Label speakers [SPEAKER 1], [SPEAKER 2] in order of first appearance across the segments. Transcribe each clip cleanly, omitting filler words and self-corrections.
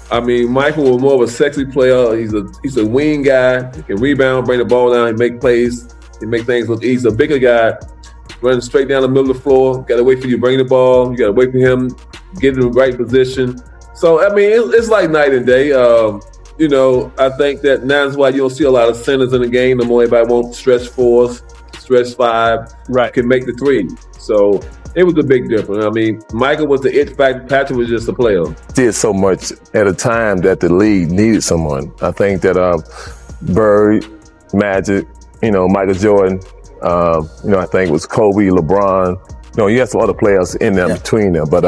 [SPEAKER 1] I mean, Michael was more of a sexy player. He's a wing guy. He can rebound, bring the ball down, he make plays, he make things look easy. He's a bigger guy, running straight down the middle of the floor. Got to wait for you to bring the ball. You got to wait for him, get in the right position. So I mean, it's like night and day. I think that now is why you don't see a lot of centers in the game. The more everybody wants stretch fours, stretch five,
[SPEAKER 2] right,
[SPEAKER 1] can make the three. So it was a big difference. I mean, Michael was the it factor. Patrick was just a player.
[SPEAKER 3] Did so much at a time that the league needed someone. I think that Bird, Magic, Michael Jordan, I think it was Kobe, LeBron. You had some other players in there between them, but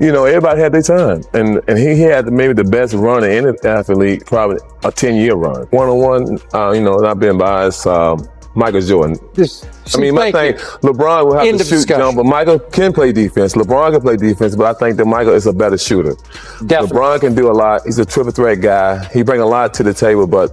[SPEAKER 3] everybody had their time, and he had maybe the best run in any athlete, probably a 10-year run. One-on-one, I've been biased. Michael Jordan. My thing, LeBron will have to shoot jump, but Michael can play defense. LeBron can play defense, but I think that Michael is a better shooter.
[SPEAKER 2] Definitely. LeBron
[SPEAKER 3] can do a lot. He's a triple threat guy. He brings a lot to the table, but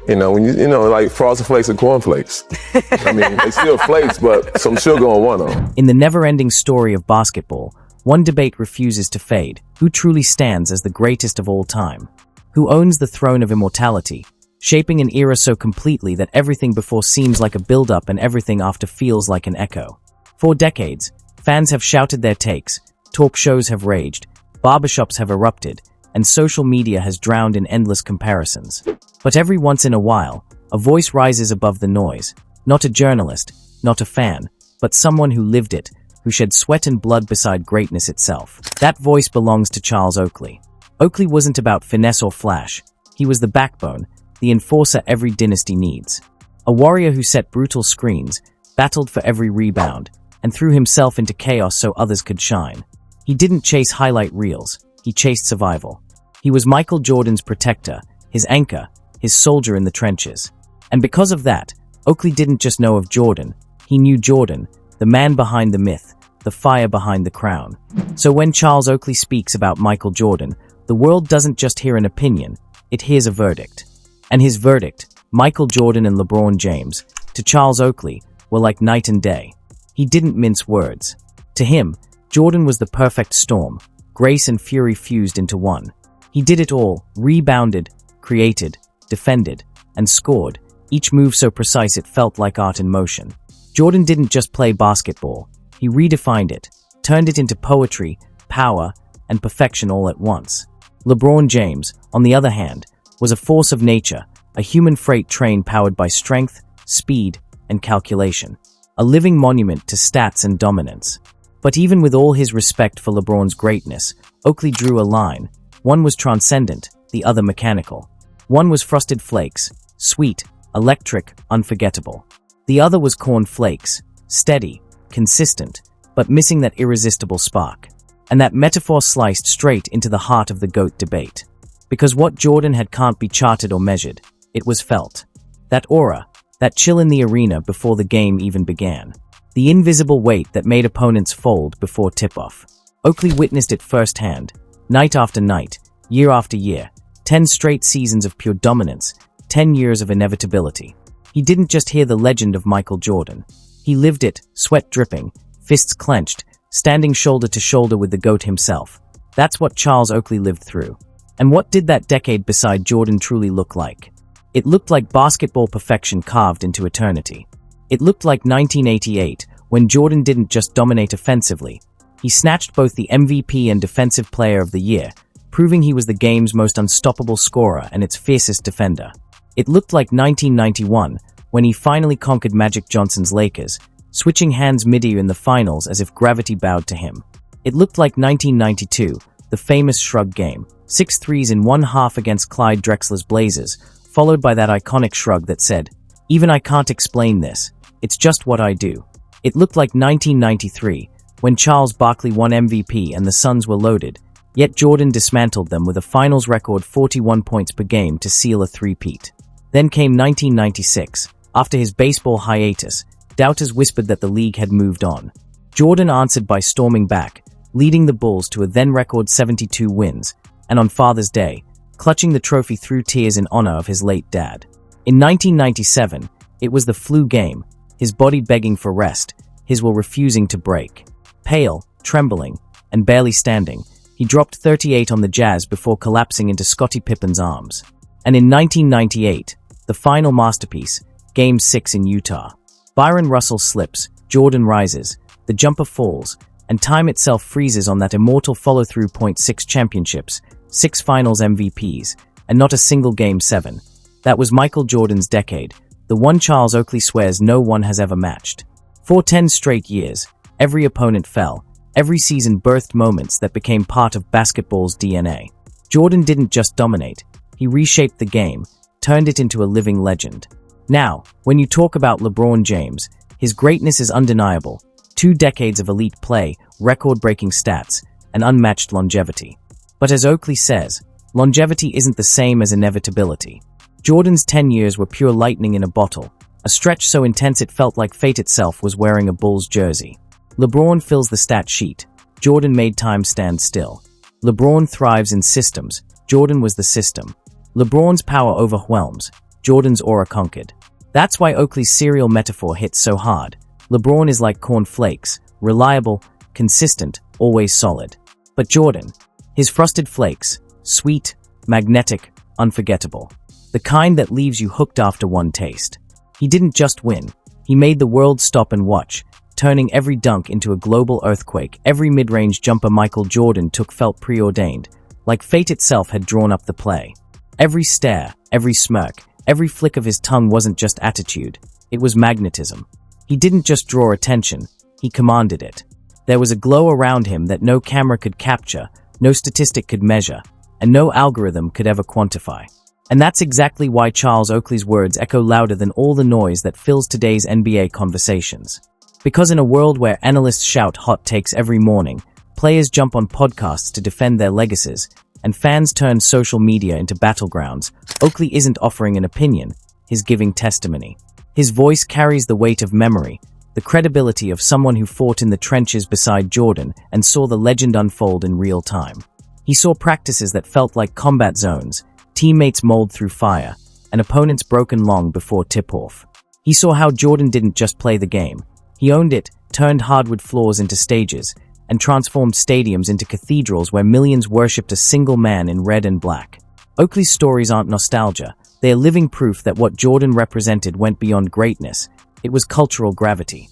[SPEAKER 3] when like Frosted Flakes and cornflakes. I mean, they still flakes, but some sugar on one of them.
[SPEAKER 4] In the never-ending story of basketball, one debate refuses to fade. Who truly stands as the greatest of all time? Who owns the throne of immortality, shaping an era so completely that everything before seems like a build-up and everything after feels like an echo? For decades, fans have shouted their takes, talk shows have raged, barbershops have erupted, and social media has drowned in endless comparisons. But every once in a while, a voice rises above the noise. Not a journalist, not a fan, but someone who lived it, who shed sweat and blood beside greatness itself. That voice belongs to Charles Oakley. Oakley wasn't about finesse or flash. He was the backbone, the enforcer every dynasty needs. A warrior who set brutal screens, battled for every rebound, and threw himself into chaos so others could shine. He didn't chase highlight reels, he chased survival. He was Michael Jordan's protector, his anchor, his soldier in the trenches. And because of that, Oakley didn't just know of Jordan, he knew Jordan, the man behind the myth, the fire behind the crown. So when Charles Oakley speaks about Michael Jordan, the world doesn't just hear an opinion, it hears a verdict. And his verdict, Michael Jordan and LeBron James, to Charles Oakley, were like night and day. He didn't mince words. To him, Jordan was the perfect storm, grace and fury fused into one. He did it all, rebounded, created, defended, and scored, each move so precise it felt like art in motion. Jordan didn't just play basketball, he redefined it, turned it into poetry, power, and perfection all at once. LeBron James, on the other hand, was a force of nature, a human freight train powered by strength, speed, and calculation. A living monument to stats and dominance. But even with all his respect for LeBron's greatness, Oakley drew a line. One was transcendent, the other mechanical. One was Frosted Flakes, sweet, electric, unforgettable. The other was Corn Flakes, steady, consistent, but missing that irresistible spark. And that metaphor sliced straight into the heart of the GOAT debate. Because what Jordan had can't be charted or measured, it was felt. That aura, that chill in the arena before the game even began. The invisible weight that made opponents fold before tip-off. Oakley witnessed it firsthand, night after night, year after year, 10 straight seasons of pure dominance, 10 years of inevitability. He didn't just hear the legend of Michael Jordan. He lived it, sweat dripping, fists clenched, standing shoulder to shoulder with the GOAT himself. That's what Charles Oakley lived through. And what did that decade beside Jordan truly look like? It looked like basketball perfection carved into eternity. It looked like 1988, when Jordan didn't just dominate offensively. He snatched both the MVP and Defensive Player of the Year, proving he was the game's most unstoppable scorer and its fiercest defender. It looked like 1991, when he finally conquered Magic Johnson's Lakers, switching hands mid-year in the finals as if gravity bowed to him. It looked like 1992, the famous shrug game, 6 threes in one half against Clyde Drexler's Blazers, followed by that iconic shrug that said, "Even I can't explain this, it's just what I do." It looked like 1993, when Charles Barkley won MVP and the Suns were loaded, yet Jordan dismantled them with a finals record 41 points per game to seal a three-peat. Then came 1996. After his baseball hiatus, doubters whispered that the league had moved on. Jordan answered by storming back, leading the Bulls to a then-record 72 wins, and on Father's Day, clutching the trophy through tears in honor of his late dad. In 1997, it was the flu game, his body begging for rest, his will refusing to break. Pale, trembling, and barely standing, He dropped 38 on the Jazz before collapsing into Scottie Pippen's arms. And in 1998, the final masterpiece, Game 6 in Utah. Byron Russell slips, Jordan rises, the jumper falls, and time itself freezes on that immortal follow-through. 6 championships, 6 finals MVPs, and not a single Game 7. That was Michael Jordan's decade, the one Charles Oakley swears no one has ever matched. For 10 straight years, every opponent fell. Every season birthed moments that became part of basketball's DNA. Jordan didn't just dominate, he reshaped the game, turned it into a living legend. Now, when you talk about LeBron James, his greatness is undeniable. 2 decades of elite play, record-breaking stats, and unmatched longevity. But as Oakley says, longevity isn't the same as inevitability. Jordan's 10 years were pure lightning in a bottle, a stretch so intense it felt like fate itself was wearing a Bulls jersey. LeBron fills the stat sheet. Jordan made time stand still. LeBron thrives in systems. Jordan was the system. LeBron's power overwhelms. Jordan's aura conquered. That's why Oakley's serial metaphor hits so hard. LeBron is like corn flakes, reliable, consistent, always solid. But Jordan, his frosted flakes, sweet, magnetic, unforgettable. The kind that leaves you hooked after one taste. He didn't just win. He made the world stop and watch, turning every dunk into a global earthquake. Every mid-range jumper Michael Jordan took felt preordained, like fate itself had drawn up the play. Every stare, every smirk, every flick of his tongue wasn't just attitude, it was magnetism. He didn't just draw attention, he commanded it. There was a glow around him that no camera could capture, no statistic could measure, and no algorithm could ever quantify. And that's exactly why Charles Oakley's words echo louder than all the noise that fills today's NBA conversations. Because in a world where analysts shout hot takes every morning, players jump on podcasts to defend their legacies, and fans turn social media into battlegrounds, Oakley isn't offering an opinion, he's giving testimony. His voice carries the weight of memory, the credibility of someone who fought in the trenches beside Jordan and saw the legend unfold in real time. He saw practices that felt like combat zones, teammates mold through fire, and opponents broken long before tip-off. He saw how Jordan didn't just play the game. He owned it, turned hardwood floors into stages, and transformed stadiums into cathedrals where millions worshipped a single man in red and black. Oakley's stories aren't nostalgia. They are living proof that what Jordan represented went beyond greatness. It was cultural gravity.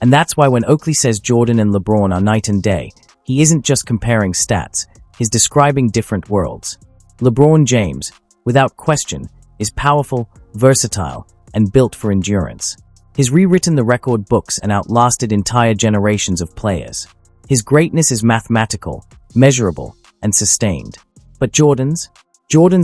[SPEAKER 4] And that's why when Oakley says Jordan and LeBron are night and day, he isn't just comparing stats, he's describing different worlds. LeBron James, without question, is powerful, versatile, and built for endurance. He's rewritten the record books and outlasted entire generations of players. His greatness is mathematical, measurable, and sustained. But Jordan's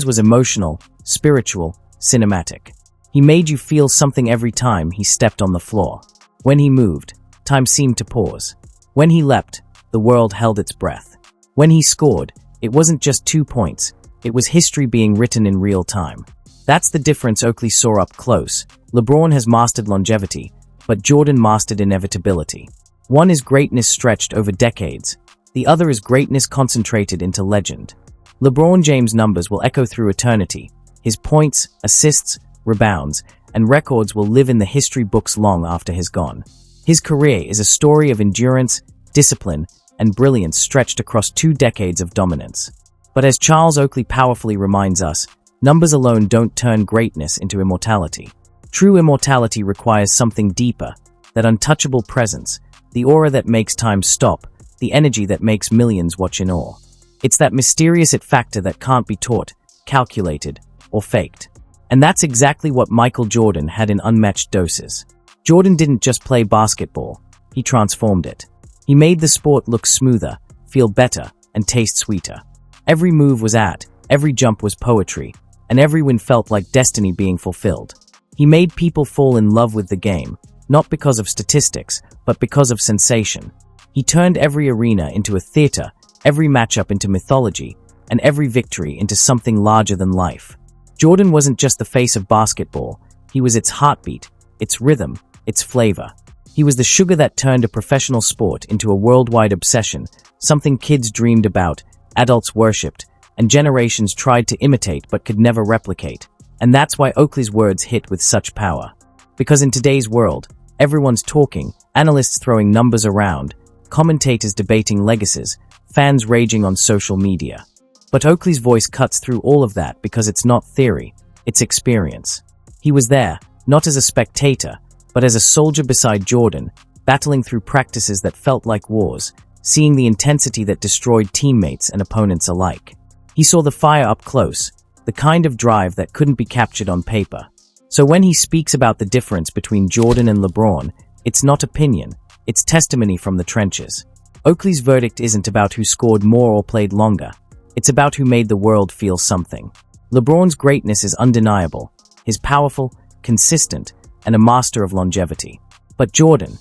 [SPEAKER 4] was emotional, spiritual, cinematic. He made you feel something every time he stepped on the floor. When he moved, time seemed to pause. When he leapt, the world held its breath. When he scored, it wasn't just 2 points, it was history being written in real time. That's the difference Oakley saw up close. LeBron has mastered longevity, but Jordan mastered inevitability. One is greatness stretched over decades, the other is greatness concentrated into legend. LeBron James' numbers will echo through eternity. His points, assists, rebounds, and records will live in the history books long after he's gone. His career is a story of endurance, discipline, and brilliance stretched across 2 decades of dominance. But as Charles Oakley powerfully reminds us, numbers alone don't turn greatness into immortality. True immortality requires something deeper, that untouchable presence, the aura that makes time stop, the energy that makes millions watch in awe. It's that mysterious it factor that can't be taught, calculated, or faked. And that's exactly what Michael Jordan had in unmatched doses. Jordan didn't just play basketball, he transformed it. He made the sport look smoother, feel better, and taste sweeter. Every move was art, every jump was poetry, and every win felt like destiny being fulfilled. He made people fall in love with the game, not because of statistics, but because of sensation. He turned every arena into a theater, every matchup into mythology, and every victory into something larger than life. Jordan wasn't just the face of basketball, he was its heartbeat, its rhythm, its flavor. He was the sugar that turned a professional sport into a worldwide obsession, something kids dreamed about, adults worshipped, and generations tried to imitate but could never replicate. And that's why Oakley's words hit with such power. Because in today's world, everyone's talking, analysts throwing numbers around, commentators debating legacies, fans raging on social media. But Oakley's voice cuts through all of that because it's not theory, it's experience. He was there, not as a spectator, but as a soldier beside Jordan, battling through practices that felt like wars, seeing the intensity that destroyed teammates and opponents alike. He saw the fire up close, the kind of drive that couldn't be captured on paper. So when he speaks about the difference between Jordan and LeBron, it's not opinion, it's testimony from the trenches. Oakley's verdict isn't about who scored more or played longer. It's about who made the world feel something. LeBron's greatness is undeniable. He's powerful, consistent, and a master of longevity. But Jordan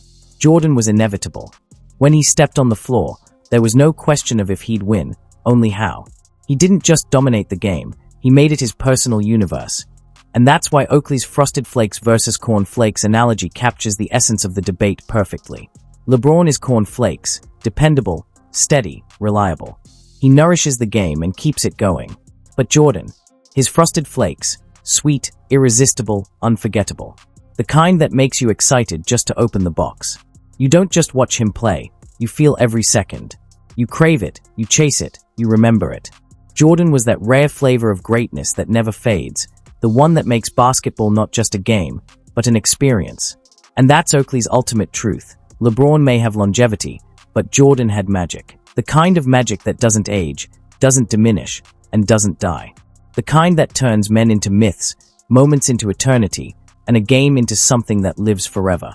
[SPEAKER 4] was inevitable. When he stepped on the floor, there was no question of if he'd win, only how. He didn't just dominate the game, he made it his personal universe. And that's why Oakley's Frosted Flakes versus Corn Flakes analogy captures the essence of the debate perfectly. LeBron is Corn Flakes, dependable, steady, reliable. He nourishes the game and keeps it going. But Jordan, his Frosted Flakes, sweet, irresistible, unforgettable. The kind that makes you excited just to open the box. You don't just watch him play, you feel every second. You crave it, you chase it, you remember it. Jordan was that rare flavor of greatness that never fades, the one that makes basketball not just a game, but an experience. And that's Oakley's ultimate truth. LeBron may have longevity, but Jordan had magic. The kind of magic that doesn't age, doesn't diminish, and doesn't die. The kind that turns men into myths, moments into eternity, and a game into something that lives forever.